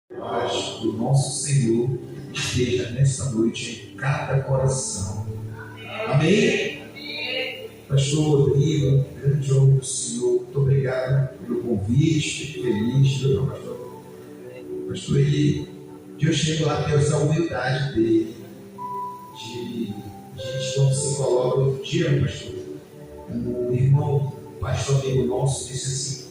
Paz do nosso Senhor esteja nesta noite em cada coração. Amém? Pastor Rodrigo, grande homem do Senhor, muito obrigado pelo convite, fico feliz, meu pastor. Pastor, Deus chega lá ter essa humildade dele, de gente quando se coloca outro dia, pastor. Um irmão, pastor amigo nosso, disse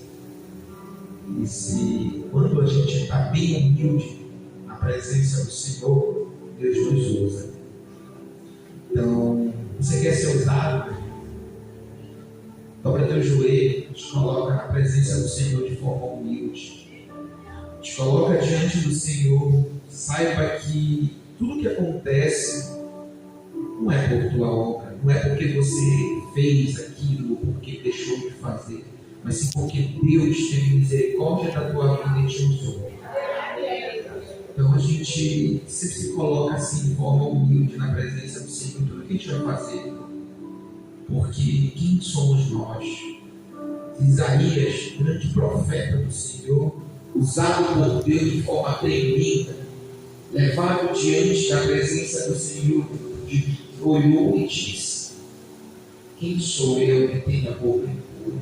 assim: quando a gente está bem humilde na presença do Senhor, Deus nos usa. Então, você quer ser usado? Dobra teu joelho, te coloca na presença do Senhor de forma humilde. Te coloca diante do Senhor. Saiba que tudo que acontece não é por tua obra, não é porque você fez aquilo ou porque deixou de fazer, mas sim porque Deus teve misericórdia da tua vida e te usou. Então a gente sempre se coloca assim de forma humilde na presença do Senhor em tudo que a gente vai fazer. Porque quem somos nós? Isaías, grande profeta do Senhor, usado por Deus de forma tremenda, levado diante da presença do Senhor, olhou e disse: quem sou eu que tenho a boca impura?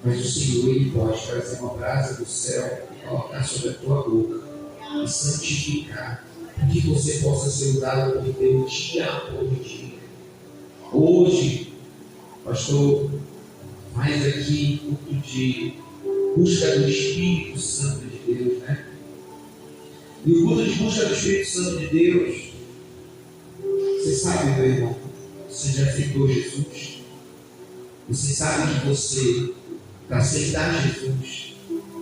Mas o Senhor, Ele pode trazer uma brasa do céu e colocar sobre a tua boca e santificar, para que você possa ser usado por Deus dia após dia. Hoje, pastor, faz aqui culto de busca do Espírito Santo de Deus, né? E o culto de busca do Espírito Santo de Deus, você sabe, meu irmão, você já aceitou Jesus? Você sabe que você, para aceitar Jesus,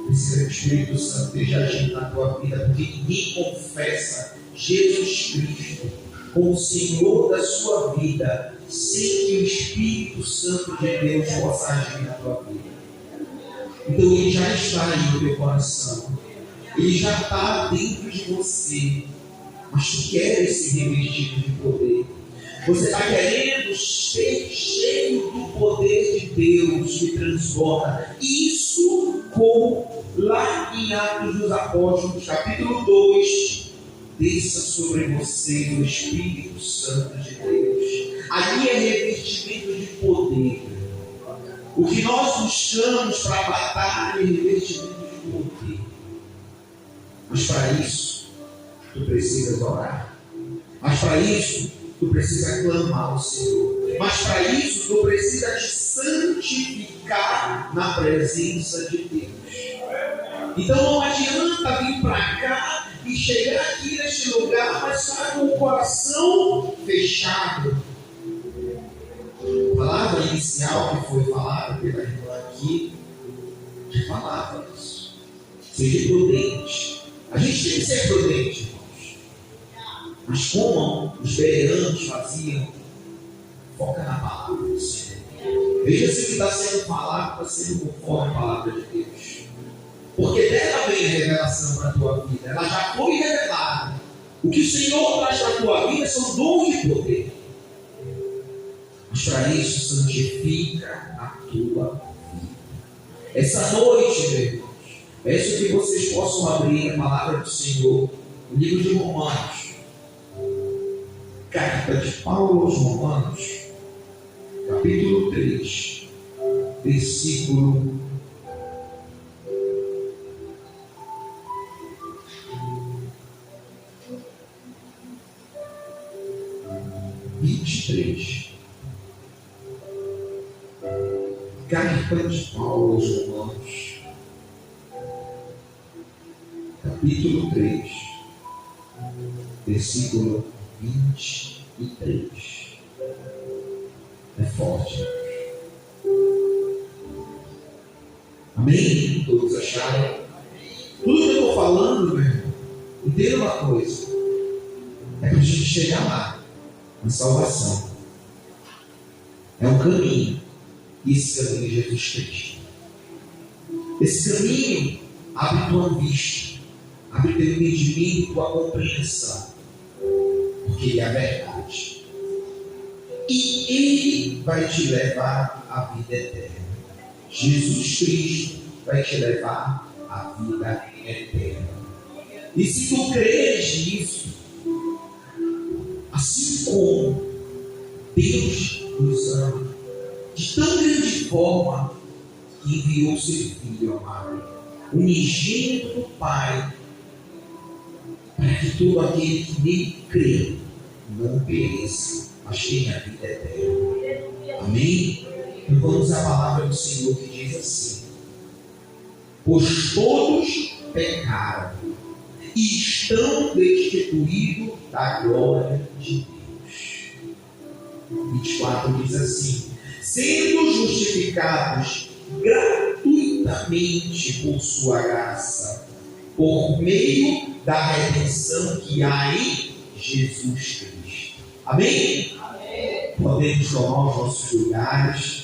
precisa que o Espírito Santo esteja agindo na tua vida, porque ninguém confessa Jesus Cristo como o Senhor da sua vida sem que o Espírito Santo de Deus possa agir na tua vida. Então Ele já está aí no teu coração, Ele já está dentro de você, mas tu queres ser revestido de poder. Você está querendo ser cheio do poder de Deus que transforma. Isso, como lá em Atos dos Apóstolos, capítulo 2, desça sobre você o Espírito Santo de Deus. Ali é revestimento de poder. O que nós buscamos para a batalha é revestimento de poder. Mas para isso, tu precisas orar. Mas para isso, tu precisa clamar ao Senhor. Mas para isso, tu precisa te santificar na presença de Deus. Então não adianta vir para cá e chegar aqui neste lugar, mas estar com o coração fechado. A palavra inicial que foi falada pela irmã aqui, já falava isso. Seja prudente. A gente tem que ser prudente, irmãos. Mas como os bereanos faziam, foca na palavra do Senhor. Veja se o que está sendo falado está sendo conforme a palavra de Deus. Porque dela vem a revelação para a tua vida. Ela já foi revelada. O que o Senhor traz para a tua vida são dons de poder. Mas para isso, santifica a tua vida. Essa noite, meu irmãos, peço que vocês possam abrir a palavra do Senhor no livro de Romanos. Carta de Paulo aos Romanos, capítulo 3, versículo 23. Carta de Paulo aos Romanos, capítulo 3, versículo 23. É forte. Amém? Todos acharam? Tudo que eu estou falando, meu irmão, entenda uma coisa: é para a gente chegar lá, na salvação. É um caminho. E esse caminho é Jesus Cristo. Esse caminho abre tua vista, abre teu entendimento, tua compreensão, porque Ele é a verdade. E Ele vai te levar à vida eterna. Jesus Cristo vai te levar à vida eterna. E se tu creres nisso, assim como Deus nos ama, de tão grande forma que enviou seu Filho amado, unigênito do Pai, para que todo aquele que nele crê não pereça, mas tenha a vida eterna. Amém? Então vamos à palavra do Senhor que diz assim: pois todos pecaram e estão destituídos da glória de Deus. 24 diz assim: sendo justificados gratuitamente por sua graça, por meio da redenção que há em Jesus Cristo. Amém? Amém. Podemos tomar os nossos lugares.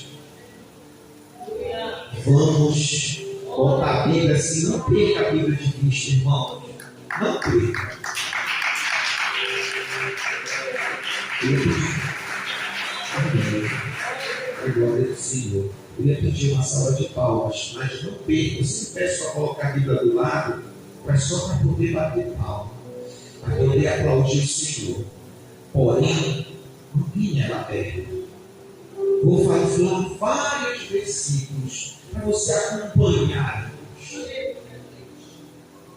Vamos botar a Bíblia assim. Não perca a Bíblia de vista, irmão. Não perca. Amém. Glória ao Senhor. Eu ia pedir uma salva de palmas, mas não perca. Eu sempre peço para colocar a Bíblia do lado, mas só para poder bater palma, para poder aplaudir o Senhor. Porém, não vinha ela perto. Vou falar vários versículos para você acompanhar.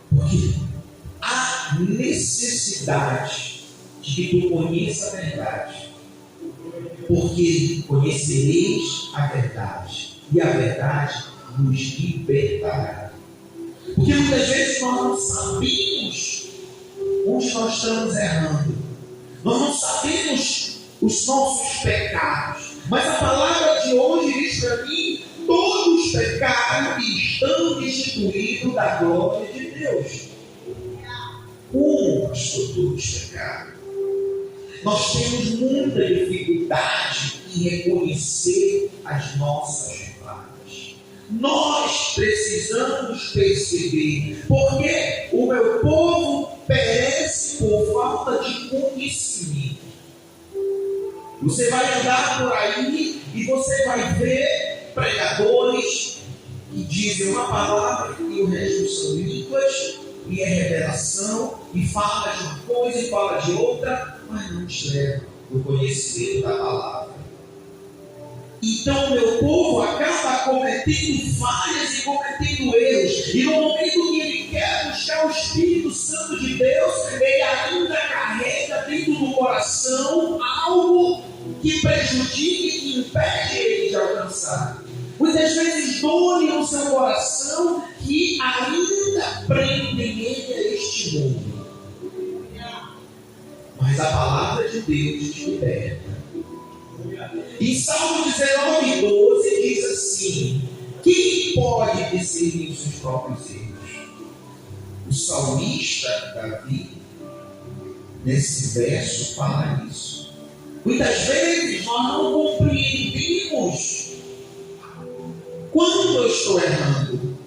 Porque há necessidade de que tu conheça a verdade. Porque conhecereis a verdade, e a verdade nos libertará. Porque muitas vezes nós não sabemos onde nós estamos errando. Nós não sabemos os nossos pecados. Mas a palavra de hoje diz para mim: todos pecaram e estão destituídos da glória de Deus. Como, pastor, todos pecaram? Nós temos muita dificuldade em reconhecer as nossas falhas. Nós precisamos perceber, porque o meu povo perece por falta de conhecimento. Você vai andar por aí e você vai ver pregadores que dizem uma palavra e o resto são línguas, e é revelação, e fala de uma coisa e fala de outra, mas não te leva o conhecimento da palavra. Então meu povo acaba cometendo falhas e cometendo erros, e no momento que ele quer buscar o Espírito Santo de Deus, ele ainda carrega dentro do coração algo que prejudica e que impede ele de alcançar. Muitas vezes dores no seu coração que ainda prendem ele a este mundo. Mas a palavra de Deus te liberta. Em Salmo 19:12 diz assim: quem pode discernir seus próprios erros? O salmista Davi, nesse verso, fala isso. Muitas vezes nós não compreendemos quando eu estou errando,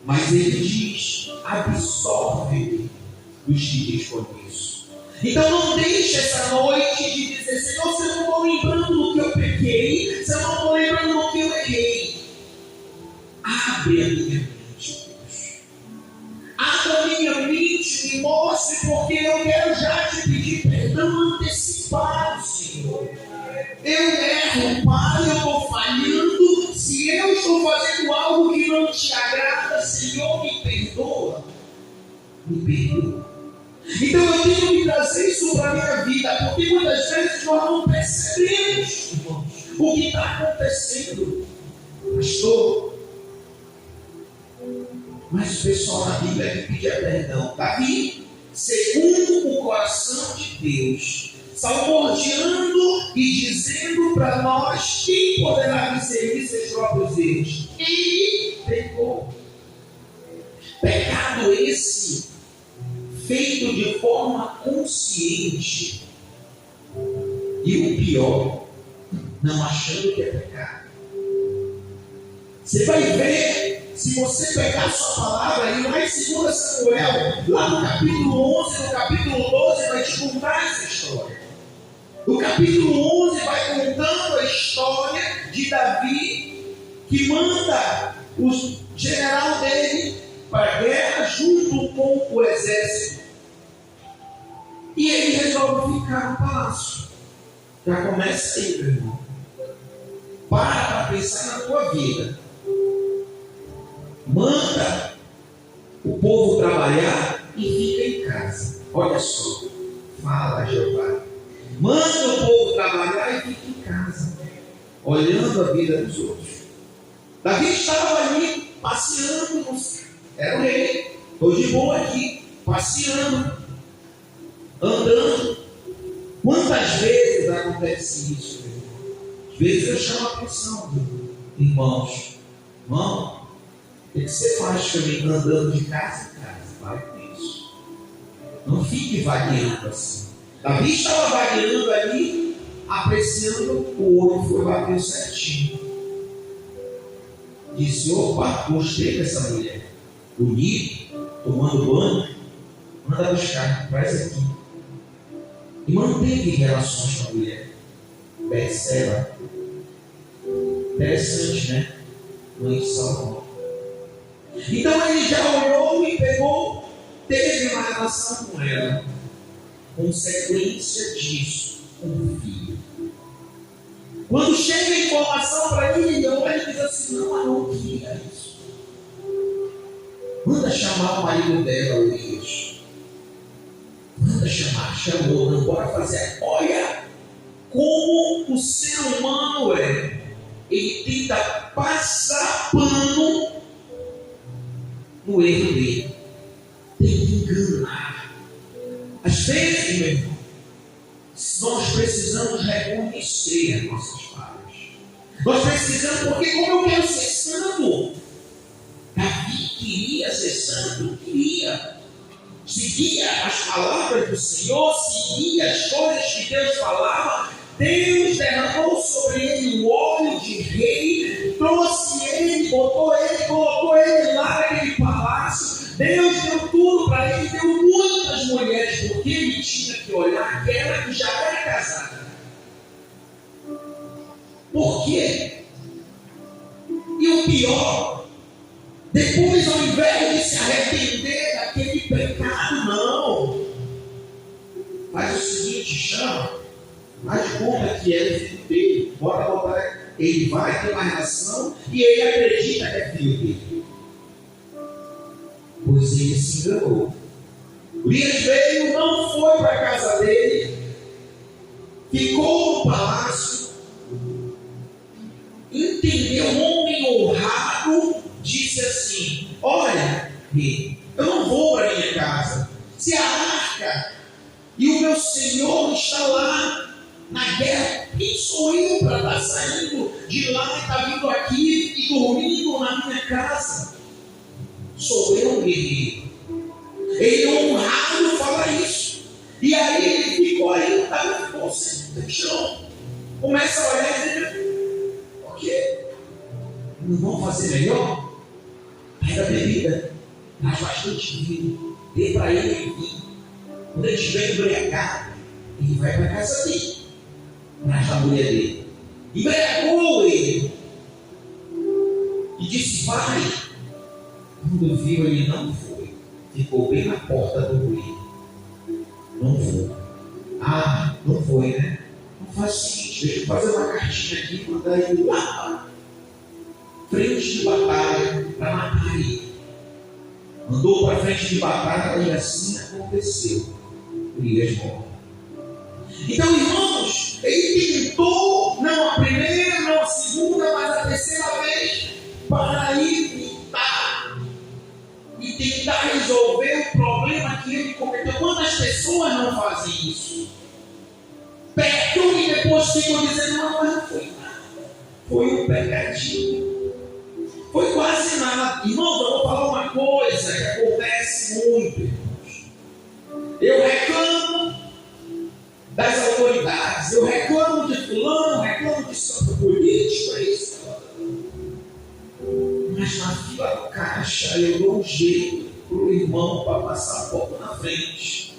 mas ele diz: absorve-me dos que desconheço. Então não deixe essa noite de dizer: Senhor, se eu não estou lembrando do que eu pequei, se eu não estou lembrando do que eu errei, abre a minha mente, Deus. Abra a minha mente, me mostre, porque eu quero já te pedir perdão antecipado, Senhor. Eu erro, Pai, eu estou falhando. Se eu estou fazendo algo que não te agrada, Senhor, me perdoa. Me perdoa. Então eu tenho que trazer isso para a minha vida, porque muitas vezes nós não percebemos, irmãos, o que está acontecendo. Pastor, mas o pessoal na Bíblia que pedia perdão. Davi, segundo o coração de Deus, salmodiando e dizendo para nós: quem poderá discernir seus próprios erros? Ele pecou. Pecado esse feito de forma consciente, e o pior, não achando que é pecado. Você vai ver, se você pegar a sua palavra aí, lá em 2 Samuel, lá no capítulo 11, no capítulo 12, vai te contar essa história. O capítulo 11 vai contando a história de Davi, que manda o general dele para a guerra junto com o exército. E ele resolve ficar no palácio. Já começa aí, meu irmão. Para pensar na tua vida. Manda o povo trabalhar e fica em casa. Olha só. Fala, Jeová. Manda o povo trabalhar e fica em casa, olhando a vida dos outros. Davi estava ali, passeando. Era o rei. Estou de boa aqui, passeando, andando. Quantas vezes acontece isso, meu irmão? Às vezes eu chamo a atenção, irmãos. Irmão, o que você faz também andando de casa em casa? Vai com isso. Não fique vagueando assim. Davi estava vagueando ali, apreciando, o olho foi bater certinho. Disse: opa, gostei dessa mulher. Bonita, tomando banho. Manda buscar, traz aqui. E manteve relações com a mulher. Perceba. Interessante, né? Mãe de Salomão. Então ele já olhou e pegou, teve uma relação com ela. Consequência disso, um filho. Quando chega a informação para ele, ele diz assim: não, eu não queria isso. Manda chamar o marido dela, Urias. Manda chamar, chamou, não bora fazer. Olha como o ser humano é. Ele tenta passar pano no erro dele. Tenta enganar. Às vezes, meu irmão, nós precisamos reconhecer as nossas falhas. Nós precisamos, porque como eu quero ser santo, Davi queria ser santo, queria. Seguia as palavras do Senhor, seguia as coisas que Deus falava. Deus derramou sobre ele o óleo de rei, trouxe ele, botou ele, colocou ele lá naquele palácio. Deus deu tudo para ele, deu muitas mulheres, porque ele tinha que olhar aquela que já era casada. Por quê? E o pior, depois, ao invés de se arrepender daquele pecado, não. Faz o seguinte, chama, faz de conta que é filho dele, bora botar. Ele vai ter uma relação e ele acredita que é filho dele. Pois ele se enganou. Urias veio, não foi para a casa dele, ficou no palácio, entendeu, um homem honrado, disse assim: olha, eu não vou para a minha casa. Se a arca e o meu Senhor está lá na guerra, quem sou eu para estar saindo de lá e estar vindo aqui e dormindo na minha casa? Sou eu, guerreiro. Ele honrado fala isso. E aí ele ficou aí, ficou sem chão. Começa a olhar e diz: o quê? Não vão fazer melhor? Pega a bebida, traz bastante vinho, dê para ele vinho. Quando ele estiver embriagado, ele vai para a casa dele, traz a mulher dele. Embriagou ele e disse: vai. Quando viu, ele não foi, ficou bem na porta do moinho. Não foi. Ah, não foi, né? Não faz o seguinte: deixa eu fazer uma cartinha aqui e mandar ele lá, frente de batalha, para matar ele. Mandou para frente de batalha e assim aconteceu. Urias morre. Então, irmãos, ele tentou, não a primeira, não a segunda, mas a terceira vez, para evitar e tentar resolver o problema que ele cometeu. Quantas pessoas não fazem isso? Pecam e depois ficam dizendo: não, mas não foi nada. Foi um pecadinho. Foi quase nada. Irmãos, eu vou falar uma coisa que acontece muito, irmãos. Eu reclamo das autoridades, eu reclamo de fulano, reclamo de santo político, é isso. Mas na fila do caixa eu dou um jeito para o irmão para passar um pouco na frente.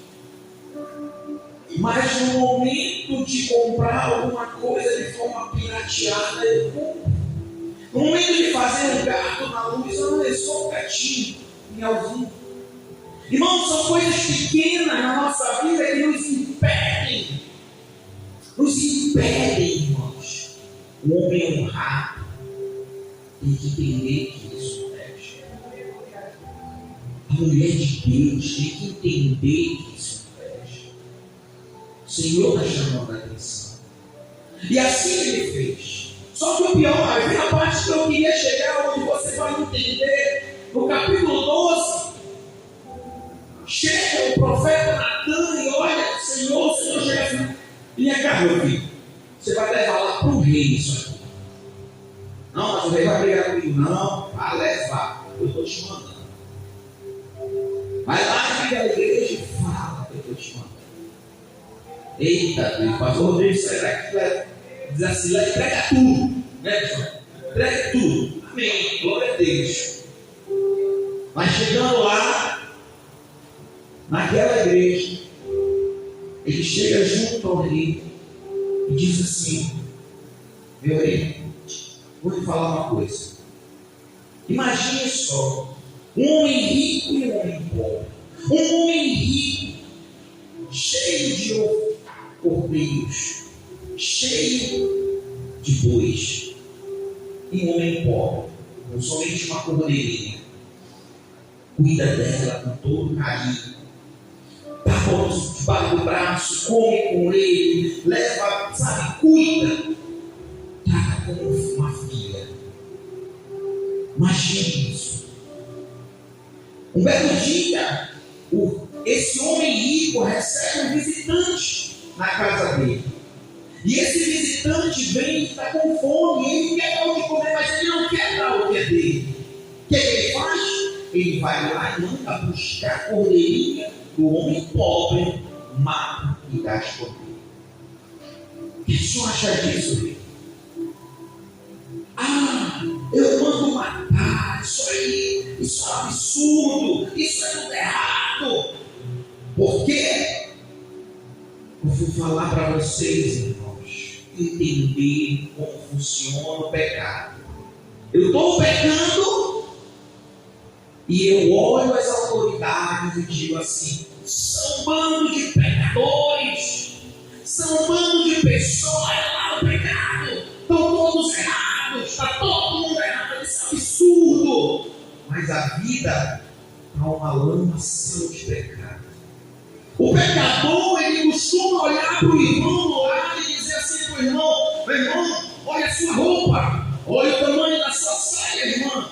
Mas no momento de comprar alguma coisa de forma pirateada, eu compro. No momento de fazer um gato na luz, eu não sou um gatinho. pinhalzinho. Irmãos, são coisas pequenas na nossa vida que nos impedem. Nos impedem, irmãos. O homem honrado tem que entender que isso pede. A mulher de Deus tem que entender que isso pede. O Senhor está chamando a atenção. E assim ele fez. Só que o pior, vem a parte que eu queria chegar, onde você vai entender, no capítulo 12, chega o profeta Natan e olha, Senhor chega assim, minha cara, meu filho, você vai levar lá para o rei isso aqui. Não, mas o rei vai brigar comigo. Não, vai levar, eu estou te mandando. Vai lá, fica na igreja e fala que eu estou te mandando. Eita, Deus, pastor Rodrigo, sai daqui, diz assim, lá entrega tudo, né, pessoal? Entrega tudo, amém, glória a Deus. Mas chegando lá, naquela igreja, ele chega junto ao rei e diz assim: meu rei, vou lhe falar uma coisa. Imagine só, um homem rico e um homem pobre. Um homem rico, cheio de cordeiros, cheio de bois, e um homem pobre, com somente uma cordeirinha, cuida dela com todo carinho, dá debaixo do braço, come com ele, leva, sabe, cuida, trata como uma filha. Imagine isso. Um belo dia, esse homem rico recebe um visitante na casa dele. E esse visitante vem e está com fome, e ele quer dar o que comer, mas ele não quer dar o que é dele. O que ele faz? Ele vai lá e manda buscar a cordeirinha do homem pobre, mata e dá as cordeiras. O que o senhor acha disso, rei? Eu mando matar, isso aí, isso é um absurdo, isso é tudo errado. Por quê? Eu vou falar para vocês, irmãos, entender como funciona o pecado. Eu estou pecando e eu olho as autoridades e digo assim: são um bando de pecadores, são um bando de pessoas, olha lá o pecado, estão todos errados, está todo mundo errado, isso é absurdo. Mas a vida está uma lamação de pecado. O pecador, ele costuma olhar para o irmão do lado e dizer assim para o irmão: meu irmão, olha a sua roupa, olha o tamanho da sua saia, irmã,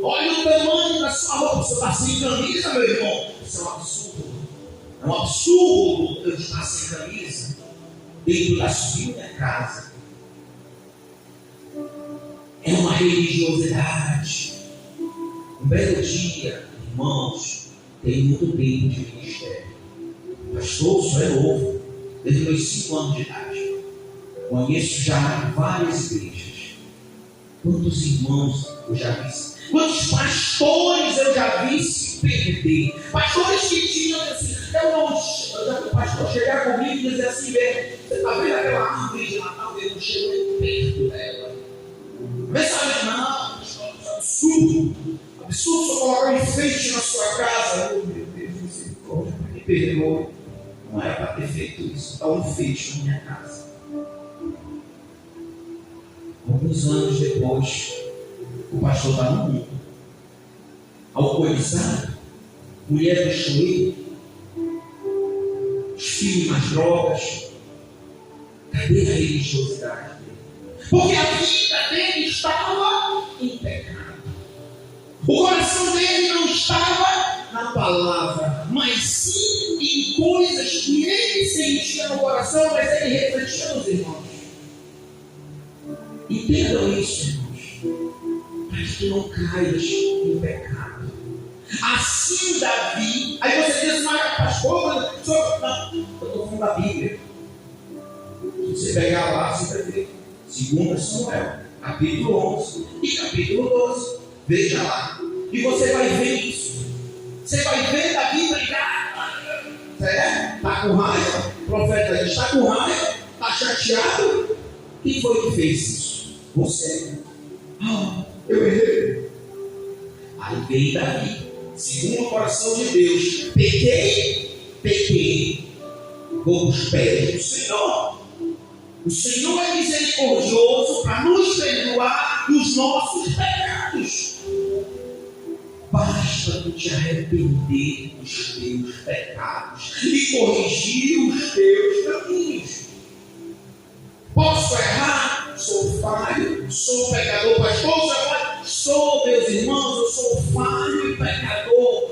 olha o tamanho da sua roupa, você está sem camisa, meu irmão. Isso é um absurdo. É um absurdo eu estar sem camisa dentro da minha casa. É uma religiosidade. Um belo dia, irmãos, tem muito tempo de ministério. Pastor, o senhor é novo, desde meus 5 anos de idade. Conheço já várias igrejas. Quantos irmãos eu já vi? Quantos pastores eu já vi se perder? Pastores que tinham assim, o pastor chegar comigo e dizer assim: você está vendo aquela árvore de Natal? Eu não chego nem perto dela. Pensa, não, absurdo. Absurdo só colocar um enfeite na sua casa. Oh, meu Deus, misericórdia, me perdoe. Não era para ter feito isso. Dá um enfeite na minha casa. Alguns anos depois, o pastor está no mundo. Alcoolizado, mulher do joelho, os filhos nas drogas. Cadê a religiosidade dele? Porque a vida dele estava em pecado. O coração dele não estava na palavra, mas sim em coisas que ele sentia no coração, mas ele refletia nos irmãos. Entendam isso, irmãos, para que não caias em pecado. Assim Davi, aí você diz: mas pastor, não, eu estou falando da Bíblia. Se você pegar lá, você vai ver 2 Samuel, capítulo 11 e capítulo 12. Veja lá. E você vai ver isso. Você vai ver Davi brigar. Está com raiva. O profeta está com raiva. Está chateado. Quem foi que fez isso? Você. Eu errei. Aí veio Davi. segundo o coração de Deus, pequei, vou aos pés do Senhor. O Senhor é misericordioso para nos perdoar dos nossos pecados. Basta tu te arrepender dos teus pecados e corrigir os teus caminhos. Posso errar? Sou falho, sou pecador. Pastor, sou, meus irmãos, eu sou falho e pecador.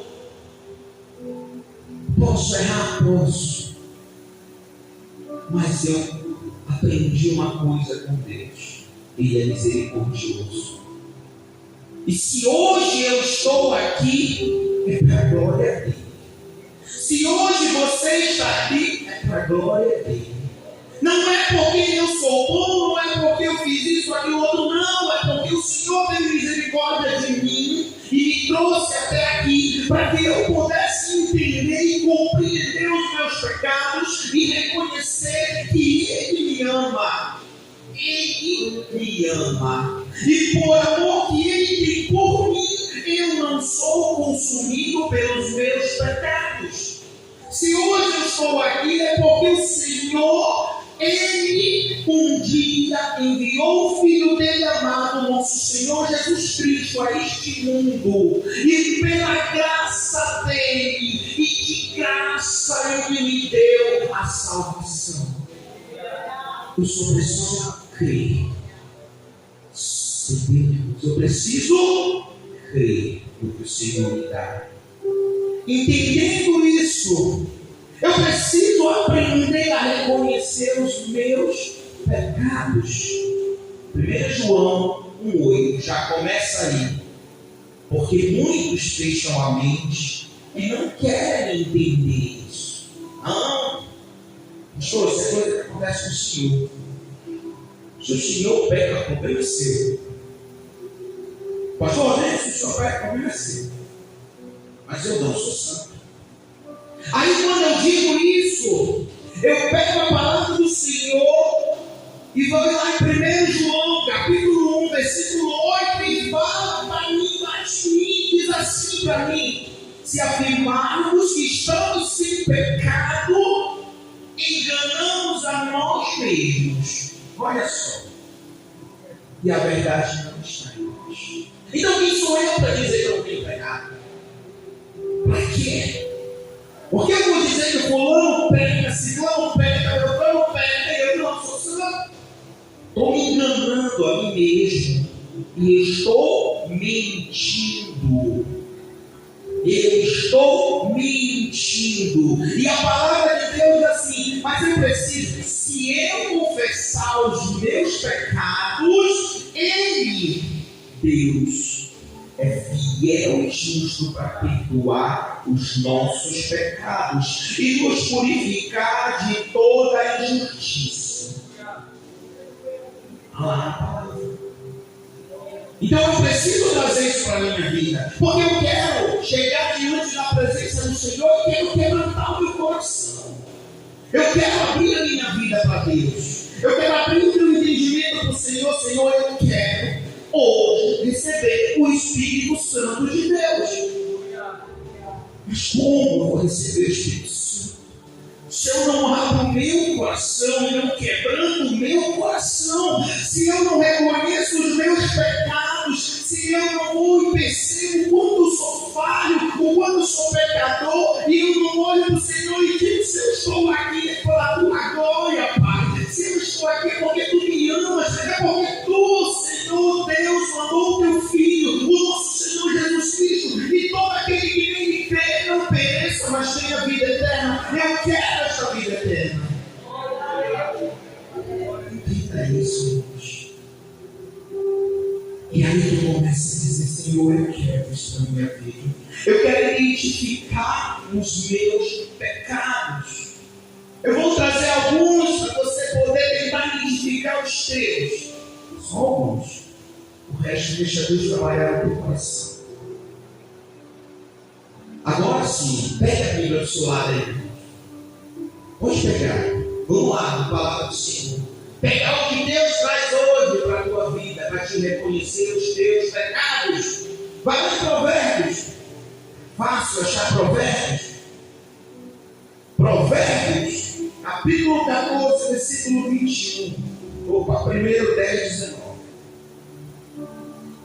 Posso errar? Posso. Mas eu aprendi uma coisa com Deus: Ele é misericordioso. E se hoje eu estou aqui, é para a glória dele. Se hoje você está aqui, é para a glória dele. Não é porque eu sou bom, não é porque eu fiz isso, aquilo, outro, não. É porque o Senhor teve misericórdia de mim e me trouxe até aqui para que eu pudesse entender e compreender os meus pecados e reconhecer que Ele me ama. Ele me ama. E por amor que Ele tem por mim, eu não sou consumido pelos meus pecados. Se hoje eu estou aqui, é porque o Senhor, Ele um dia enviou o Filho dele amado, nosso Senhor Jesus Cristo, a este mundo. E pela graça dele, e de graça Ele me deu a salvação. Eu só preciso crer. Eu preciso crer no que o Senhor me dá. Entendendo isso, eu preciso aprender a reconhecer os meus pecados. 1 João 1,8 já começa aí. Porque muitos fecham a mente e não querem entender isso. Não. Pastor, isso é coisa que acontece com o Senhor. Se o Senhor peca, a culpa é seu. Pastor, se o Senhor peca, a culpa é seu. Mas eu não sou santo. Aí quando eu digo isso, eu pego a palavra do Senhor e vou lá em 1 João, capítulo 1, versículo 8, e fala para mim, diz assim para mim: se afirmarmos que estamos sem pecado, enganamos a nós mesmos. Olha só. E a verdade não está em nós. Então quem sou eu para dizer que eu não tenho pecado? Para quê? Porque eu vou dizer que fulano peca, ciclano peca, beltrano peca, e eu não sou santo. Estou me enganando a mim mesmo. E estou mentindo. Eu estou mentindo. E a palavra de Deus diz assim: mas eu preciso, se eu confessar os meus pecados, Ele, Deus, é fiel e justo para perdoar os nossos pecados e nos purificar de toda a injustiça. Então eu preciso trazer isso para a minha vida, porque eu quero chegar diante da presença do Senhor e quero quebrantar o meu coração. Eu quero abrir a minha vida para Deus. Eu quero abrir o meu entendimento para o Senhor. Senhor, eu quero hoje receber o Espírito Santo de Deus. Mas como eu vou receber o Espírito Santo? Se eu não abro o meu coração, eu não quebrando o meu coração, se eu não reconheço os meus pecados, se eu não vou e percebo o quanto sou falho, o quanto sou pecador, e eu não olho para o Senhor e digo: se eu estou aqui é pela tua glória, Pai. Se eu estou aqui é porque tu me amas, é porque tu, Senhor Deus, mandou o teu Filho, o nosso Senhor Jesus Cristo, e todo aquele que nele crê não pereça, mas tenha vida eterna. Eu quero essa vida eterna. Entenda isso hoje. E aí tu começa a dizer: Senhor, eu quero isso na minha vida. Eu quero identificar os meus pecados. Eu vou trazer alguns para você poder tentar identificar os teus. Só alguns. O resto deixa Deus trabalhar no teu coração. Agora sim, pega a Bíblia do seu lado aí. Pode pegar. Vamos lá, na palavra do Senhor. Pegar o que Deus traz hoje para a tua vida, para te reconhecer os teus pecados. Vai lá em Provérbios. fácil achar Provérbios. Provérbios, capítulo 14, versículo 21. Opa, primeiro 10, 19.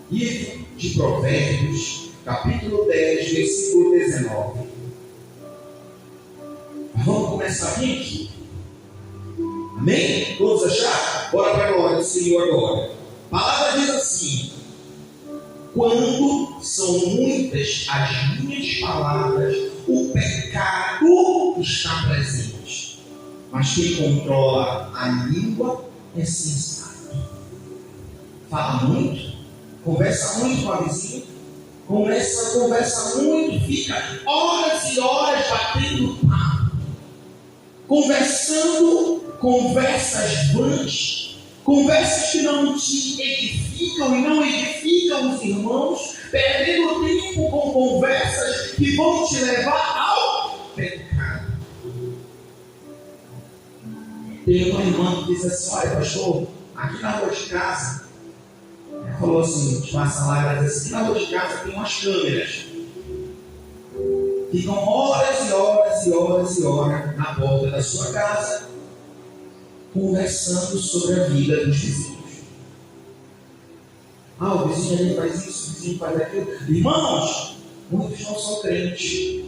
Livro de Provérbios, capítulo 10, versículo 19. Vamos começar bem aqui. Amém? Todos acharam? Bora para a glória do Senhor agora. A palavra diz assim: quando são muitas as minhas palavras, o pecado está presente. Mas quem controla a língua é sensato. Fala muito, conversa muito com a vizinha, conversa muito, fica horas e horas batendo papo, conversando conversas vãs, conversas que não te edificam e não edificam os irmãos, perdendo tempo com conversas que vão te levar ao pecado. Tem uma irmã que diz assim: olha, pastor, aqui na rua de casa, ela falou assim, te passa lá, ela diz assim: na rua de casa tem umas câmeras, ficam horas e horas e horas e horas na porta da sua casa, conversando sobre a vida dos vizinhos. Ah, o vizinho ali faz isso, o vizinho faz aquilo. Irmãos, muitos não são crentes,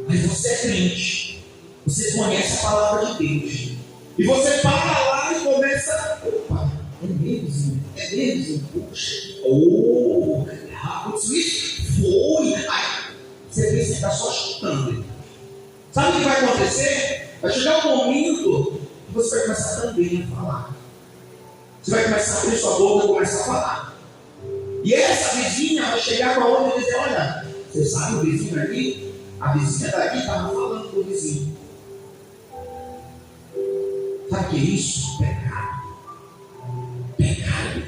mas você é crente, você conhece a palavra de Deus, e você para lá e começa: opa, é mesmo, puxa, aconteceu isso? Foi. Aí você pensa que está só escutando. Sabe o que vai acontecer? Vai chegar um momento que você vai começar também a falar. Você vai começar a abrir sua boca e começar a falar. E essa vizinha vai chegar para outra e dizer: olha, você sabe o vizinho ali? A vizinha daqui estava falando com o vizinho. Sabe o que é isso? Pecado. Pecado.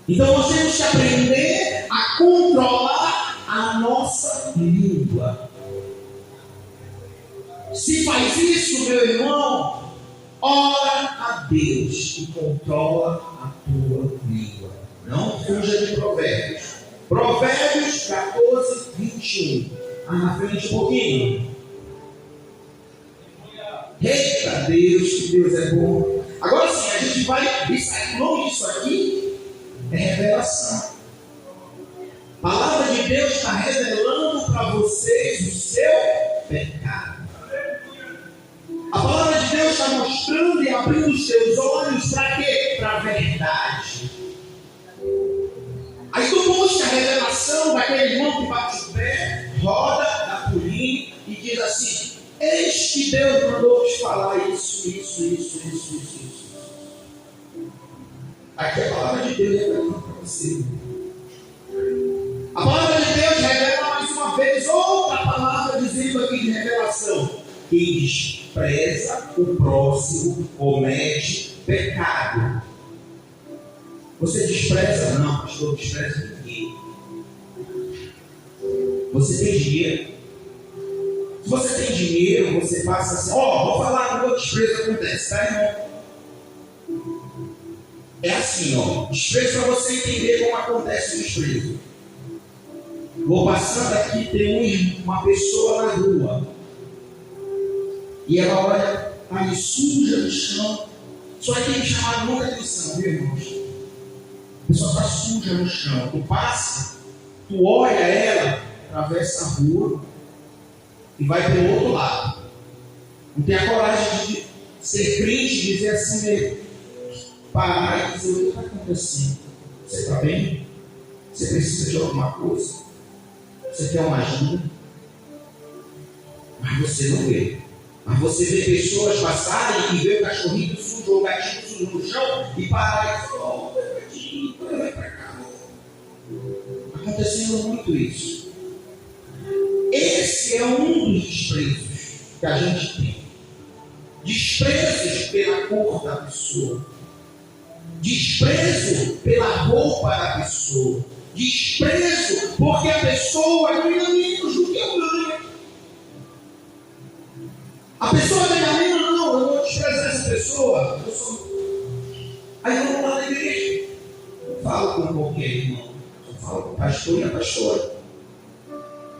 Então nós temos que aprender a controlar a nossa língua. Se faz isso, meu irmão, ora a Deus e controla a tua língua. Não fuja de Provérbios. Provérbios 14, 21. Na frente um pouquinho. Eita Deus, que Deus é bom. Agora sim, a gente vai sair longe disso aqui. É revelação. A palavra de Deus está revelando para vocês o seu pecado. A palavra de Deus está mostrando e abrindo os seus olhos para quê? Para a verdade. Aí tu busca a revelação daquele irmão que bate o pé, roda da pulinha e diz assim: eis que Deus mandou te falar isso. Aqui é a palavra de Deus revelando para você. A palavra de Deus revela mais uma vez outra palavra dizendo aqui de revelação: quem despreza o próximo comete pecado. Você despreza? Não, pastor, despreza ninguém. Você tem dinheiro? Se você tem dinheiro, você passa assim: vou falar como o desprezo acontece, tá, irmão? É assim, desprezo para você entender como acontece o desprezo. Vou passando aqui, tem uma pessoa na rua, e ela olha, está ali suja no chão. Só que tem chamado muita atenção, viu, irmãos? A pessoa está suja no chão. Tu passa, tu olha ela, atravessa a rua e vai pelo outro lado. Não tem a coragem de ser crente e dizer assim mesmo, parar e dizer: o que está acontecendo? Você está bem? Você precisa de alguma coisa? Você quer uma ajuda? Mas você não vê. Mas você vê pessoas passarem e ver o cachorrinho sujo ou o gatinho sujo no chão e parar e falar: gatinho, vai para cá. Acontecendo muito isso. Esse é um dos desprezos que a gente tem. Desprezos pela cor da pessoa. Desprezo pela roupa da pessoa. Desprezo porque a pessoa ganha menos do que eu ganho. A pessoa ganha menos, não, eu vou desprezar essa pessoa. Aí eu vou lá na igreja. Eu falo com qualquer irmão. Eu falo com o pastor e a pastora.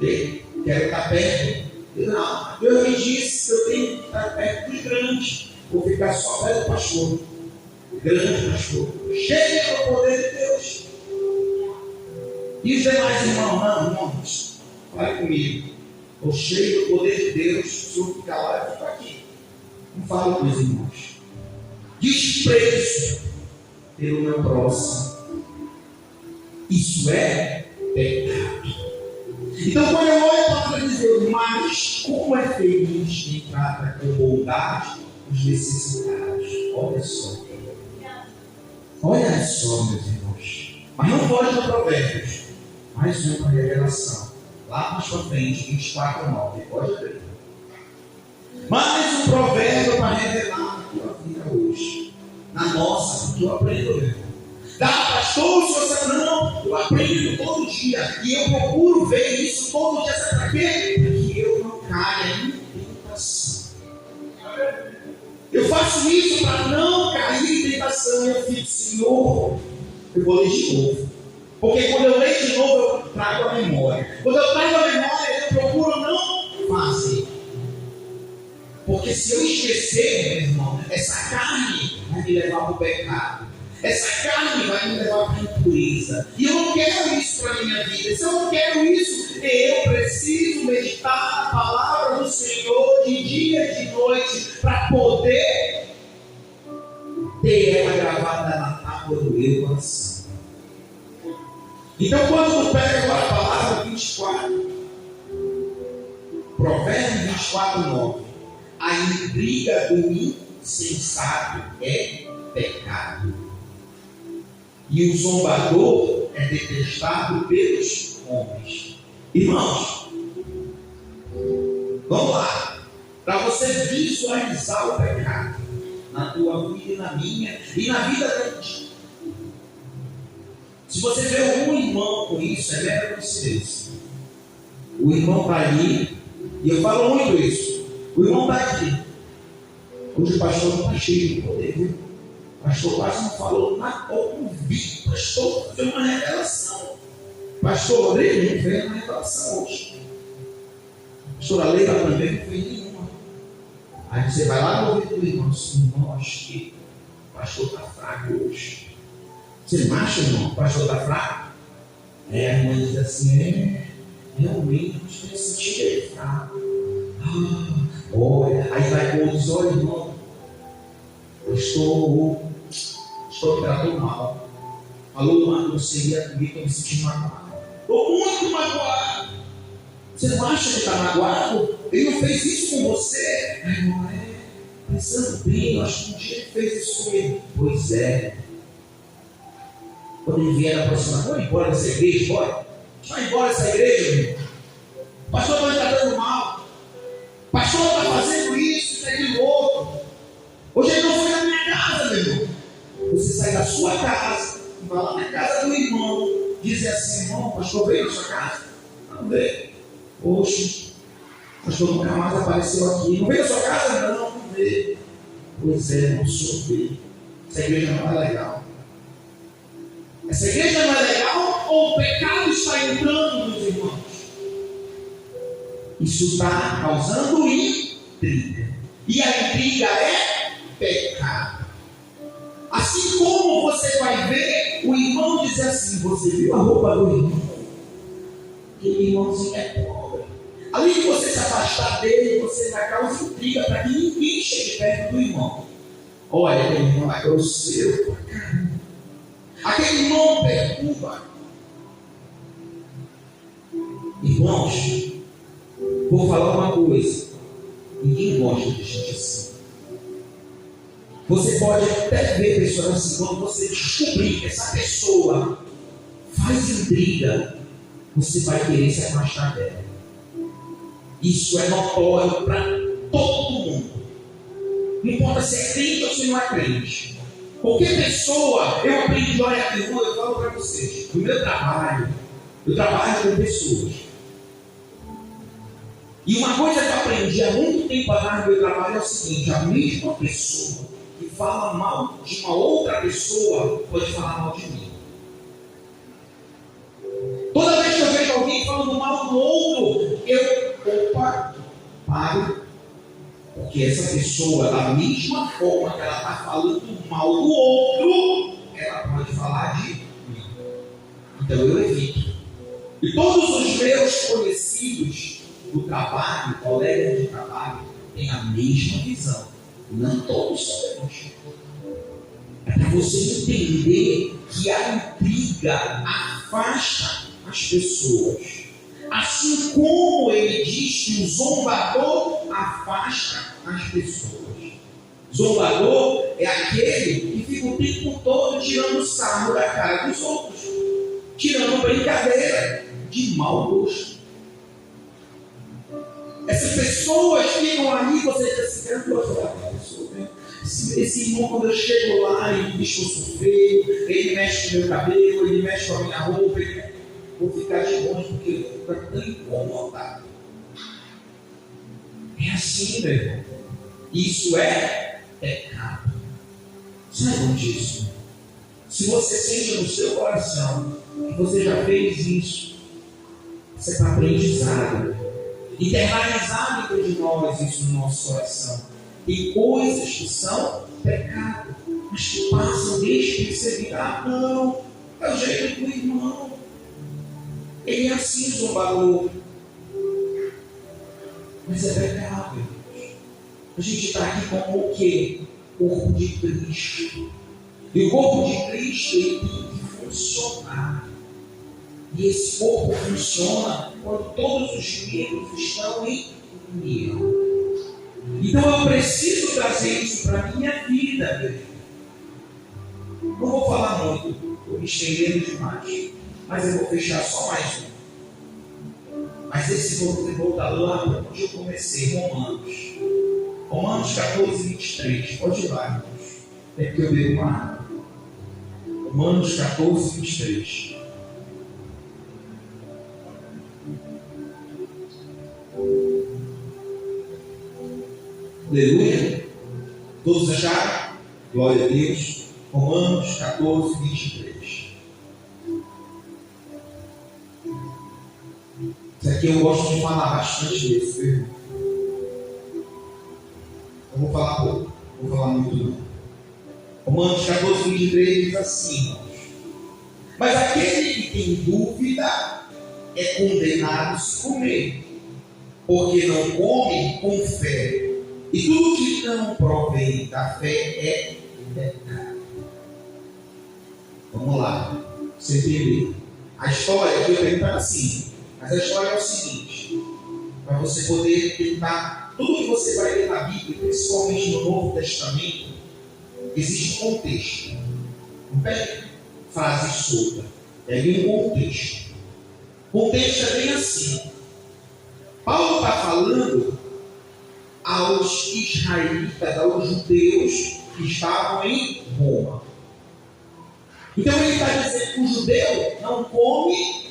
Quero estar perto. Não, Deus me disse que eu tenho que estar perto dos grandes. Vou ficar só perto do pastor. Grande pastor. Cheio do poder de Deus. E os demais irmãos, não, irmãos, fale comigo. Estou cheio do poder de Deus. Se eu ficar lá, eu fico aqui. Não falo com os irmãos. Desprezo pelo meu próximo. Isso é pecado. Então, quando eu olho para dizer, mas como é feliz quem trata com bondade os necessitados. Olha só. Olha só, meus irmãos. Mas não pode no Provérbios. Mais uma revelação. Lá mais para frente, 24:9. Pode ver. Mais um provérbio para revelar na tua vida hoje. Na nossa, que tu aprendeu, meu irmão. Tá, pastor, o senhor sabe, não, eu aprendo todo dia. E eu procuro ver isso todo dia. Sabe para quê? Para que eu não caia em tentação. Eu faço isso para não cair em tentação. Eu fico, Senhor, eu vou ler de novo. Porque quando eu leio de novo, eu trago a memória. Quando eu trago a memória, eu procuro não fazer. Porque se eu esquecer, meu irmão, essa carne vai me levar para o pecado. Essa carne vai me levar para a impureza. E eu não quero isso para a minha vida. Se eu não quero isso, eu preciso meditar na palavra do Senhor de dia e de noite para poder ter ela gravada na tábua do meu coração. Então, quando tu pega agora a palavra 24, Provérbios 24:9, a intriga do insensato é pecado. E o zombador é detestado pelos homens. Irmãos, vamos lá. Para você visualizar o pecado na tua vida e na minha, e na vida da gente. Se você vê um irmão com isso, é mera coincidência. O irmão está ali, e eu falo muito isso. O irmão está aqui. Hoje o pastor não está cheio de poder, viu? O pastor quase não falou nada. Eu vi o pastor fazer uma revelação. Pastor Rodrigo não fez uma revelação hoje. Pastora Leila também não fez nenhuma. Aí você vai lá no ouvido do irmão, irmão, acho que o pastor está fraco hoje. Você não acha, irmão, que o pastor está fraco? A irmã diz assim, realmente, não tem sentido ele fraco. Olha, aí vai com os olhos, irmão. Estou me tratando mal. Falou uma grosseria comigo, estou me sentindo magoado. Estou muito magoado. Você não acha que está magoado? Ele não fez isso com você? Não é. Pensando bem, eu acho que um dia ele fez isso comigo. Pois é. Quando ele vier na próxima, vamos embora dessa igreja, bora. Vai embora dessa igreja, meu irmão. O pastor está me tratando mal. O pastor está fazendo isso e aquilo outro. Hoje ele não foi na minha casa, meu irmão. Você sai da sua casa e vai lá na casa do irmão, dizer assim, irmão, o pastor veio na sua casa? Não veio. Oxe, o pastor nunca mais apareceu aqui. Não veio na sua casa? Não veio. Pois é, não sou veio. Essa igreja não é legal. Essa igreja não é legal ou o pecado está entrando nos irmãos? Isso está causando intriga. E a intriga é pecado. Assim como você vai ver o irmão dizer assim, você viu a roupa do irmão? Aquele irmãozinho é pobre. Além de você se afastar dele, você vai causar intriga para que ninguém chegue perto do irmão. Olha, aquele irmão é grosseiro pra caramba. Aquele irmão perturba. Irmãos, vou falar uma coisa. Ninguém gosta de gente assim. Você pode até ver pessoas assim, quando você descobrir que essa pessoa faz intriga, você vai querer se afastar dela. Isso é notório para todo mundo. Não importa se é crente ou se não é crente. Qualquer pessoa, eu aprendi, olha aqui, eu falo para vocês, no meu trabalho, eu trabalho com pessoas. E uma coisa que eu aprendi há muito tempo atrás no meu trabalho é o seguinte, a mesma pessoa que fala mal de uma outra pessoa pode falar mal de mim. Toda vez que eu vejo alguém falando mal do outro, paro. Porque essa pessoa, da mesma forma que ela está falando mal do outro, ela pode falar de mim. Então eu evito. E todos os meus conhecidos do trabalho, colegas de trabalho, têm a mesma visão. Não todos sabemos. É para você entender que a intriga afasta as pessoas. Assim como ele diz que o zombador afasta as pessoas. Zombador é aquele que fica o tempo todo tirando sarro da cara dos outros, tirando brincadeira de mau gosto. Essas pessoas ficam ali, você diz assim, eu não gosto daquela pessoa, né? Esse irmão, quando eu chego lá, ele me diz que eu sou feio, ele mexe com o meu cabelo, ele mexe com a minha roupa, vou ficar de longe porque ele fica tão incomodado. É assim, meu irmão. Isso é pecado. Saibam disso. Se você sente no seu coração que você já fez isso, você está aprendizado, internalizado entre nós isso no nosso coração. Tem coisas que são pecado, mas que passam despercebidas. Não, é o jeito do irmão. Ele é assim, zombador. Mas é pecado. A gente está aqui como o quê? Corpo de Cristo. E o corpo de Cristo ele tem que funcionar. E esse corpo funciona quando todos os membros estão em união. Então eu preciso trazer isso para a minha vida. Não vou falar muito, estou me estendendo demais. Mas eu vou fechar só mais um. Mas esse vou voltar lá para onde eu comecei, Romanos. Romanos 14, 23. Pode ir lá, irmãos. É que eu bebo uma água. Romanos 14, 23. Aleluia. Todos acharam? Glória a Deus. Romanos 14, 23. Isso aqui eu gosto de falar bastante desse, viu? Eu vou falar pouco, não vou falar muito não. Romanos 14, 23 diz assim, irmãos. Mas aquele que tem dúvida é condenado se comer, porque não come com fé. E tudo que não provém da fé é pecado. Vamos lá, você entender. A história aqui eu pergunto assim, mas a história é o seguinte, para você poder tentar, tudo que você vai ler na Bíblia, principalmente no Novo Testamento, existe um contexto. Não pega frase solta, pega um contexto. O contexto é bem assim. Paulo está falando aos israelitas, aos judeus que estavam em Roma. Então ele está dizendo que o judeu não come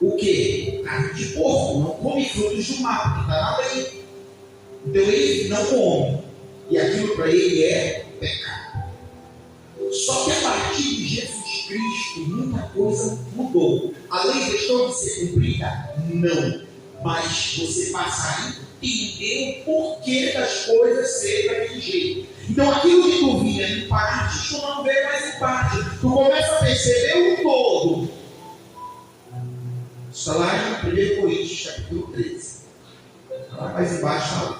o quê? Carne de porco, não come frutos do mar, porque está nada aí. Então ele não come. E aquilo para ele é pecado. Só que a partir de Jesus Cristo, muita coisa mudou. A lei deixou de ser cumprida? Não. Mas você passa a entender o porquê das coisas serem daquele jeito. Então aquilo que tu via em parte, tu não vê mais em parte. Tu começa a perceber o todo. Está lá em 1 Coríntios, capítulo 13. Está lá mais embaixo.